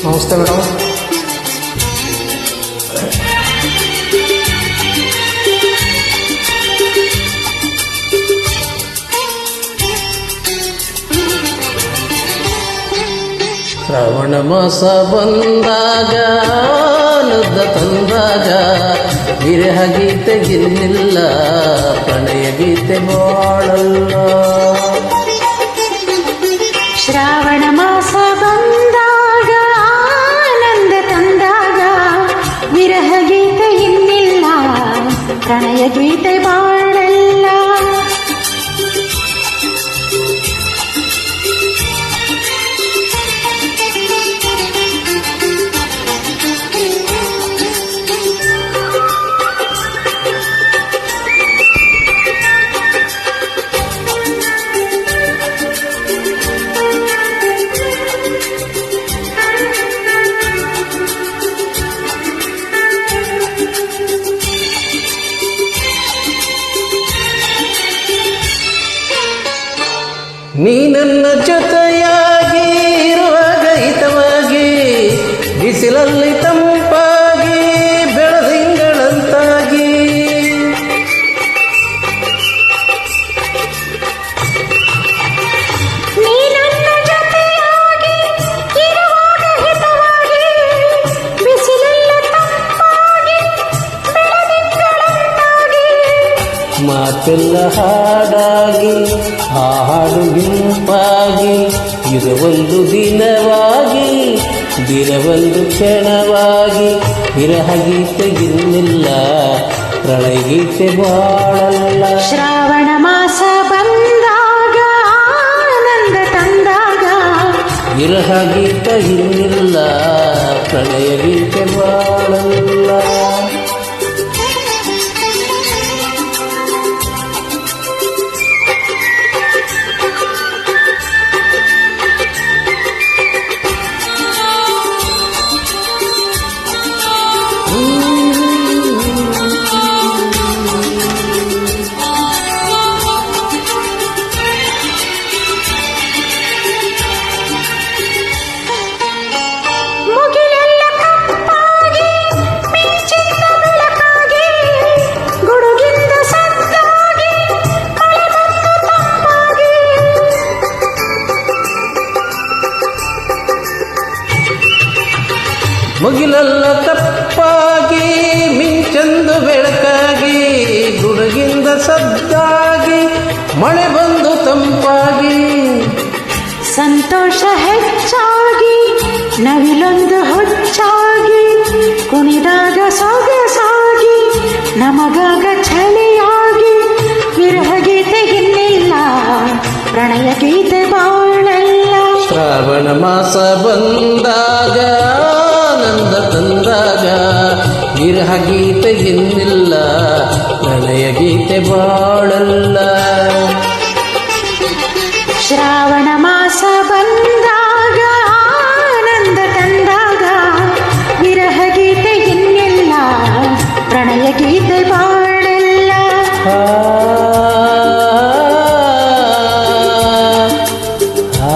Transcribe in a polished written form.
ನಮಸ್ತೆ ಮೇಡಮ್. ಶ್ರಾವಣ ಮಾಸ ಬಂದಾಗ ಆನಂದ ತಂದಾಗ ವಿರಹ ಗೀತೆ ಗಿನ್ನಿಲ್ಲ, ಪ್ರಣಯ ಗೀತೆ ಬಾಳಲ್ಲ. ಶ್ರಾವಣ ಮಾಸ ಬಂದಾಗ ಆನಂದ ತಂದಾಗ ವಿರಹ ಗೀತೆ ಇನ್ನಿಲ್ಲ, ಪ್ರಣಯ ಗೀತೆ ಬಾಳಲ್ಲ. ನೀ ನನ್ನ ಜೊತೆಯಾಗಿ ಇರುವಾಗ ಹಿತವಾಗಿ, ಬಿಸಿಲಲ್ಲಿ ತಂಪಾಗಿ ಬೆಳದಿಂಗಳಂತಾಗಿ. ನೀ ನನ್ನ ಜೊತೆಯಾಗಿ ಇರುವಾಗ ಹಿತವಾಗಿ, ಬಿಸಿಲಲ್ಲಿ ತಂಪಾಗಿ ಬೆಳದಿಂಗಳಂತಾಗಿ. ಮಾತೆಲ್ಲ ಹಾಡಾಗಿ ಹಾಡು ಗುಂಪಾಗಿ, ಇರವೊಂದು ದಿನವಾಗಿ ದಿನವೊಂದು ಕ್ಷಣವಾಗಿ. ವಿರಹ ಗೀತೆ ಗಿನ್ನಿಲ್ಲ, ಪ್ರಣಯ ಗೀತೆ ಬಾಳಲ್ಲ. ಶ್ರಾವಣ ಮಾಸ ಬಂದಾಗ ಆನಂದ ತಂದಾಗ ವಿರಹ ಗೀತೆ ಗಿನ್ನಿಲ್ಲ, ಪ್ರಣಯ ಗೀತೆ ಬಾಳಲ್ಲ. ಮುಗಿಲೆಲ್ಲ ತಪ್ಪಾಗಿ ಮಿಂಚಂದು ಬೆಳಕಾಗಿ, ಗುಡುಗಿಂದ ಸದ್ದಾಗಿ ಮಳೆ ಬಂದು ತಂಪಾಗಿ. ಸಂತೋಷ ಹೆಚ್ಚಾಗಿ ನವಿಲೊಂದು ಹೊಚ್ಚಾಗಿ, ಕುಣಿದಾಗ ಸೊಗಸಾಗಿ ನಮಗಾಗ ಚಳಿಯಾಗಿ. ವಿರಹ ಗೀತೆ ಇನ್ನಿಲ್ಲ, ಪ್ರಣಯ ಗೀತೆ ಬಾಳಲ್ಲ. ಶ್ರಾವಣ ಮಾಸ ಬಂದಾಗ ಆನಂದ ತಂದಾಗ ವಿರಹ ಗೀತೆ ಇನ್ನಿಲ್ಲ, ಪ್ರಣಯ ಗೀತೆ ಬಾಳಲ್ಲ. ಶ್ರಾವಣ ಮಾಸ ಬಂದಾಗ ಆನಂದ ತಂದಾಗ ವಿರಹ ಗೀತೆ ಇನ್ನಿಲ್ಲ, ಪ್ರಣಯ ಗೀತೆ ಬಾಳಲ್ಲ. ಆ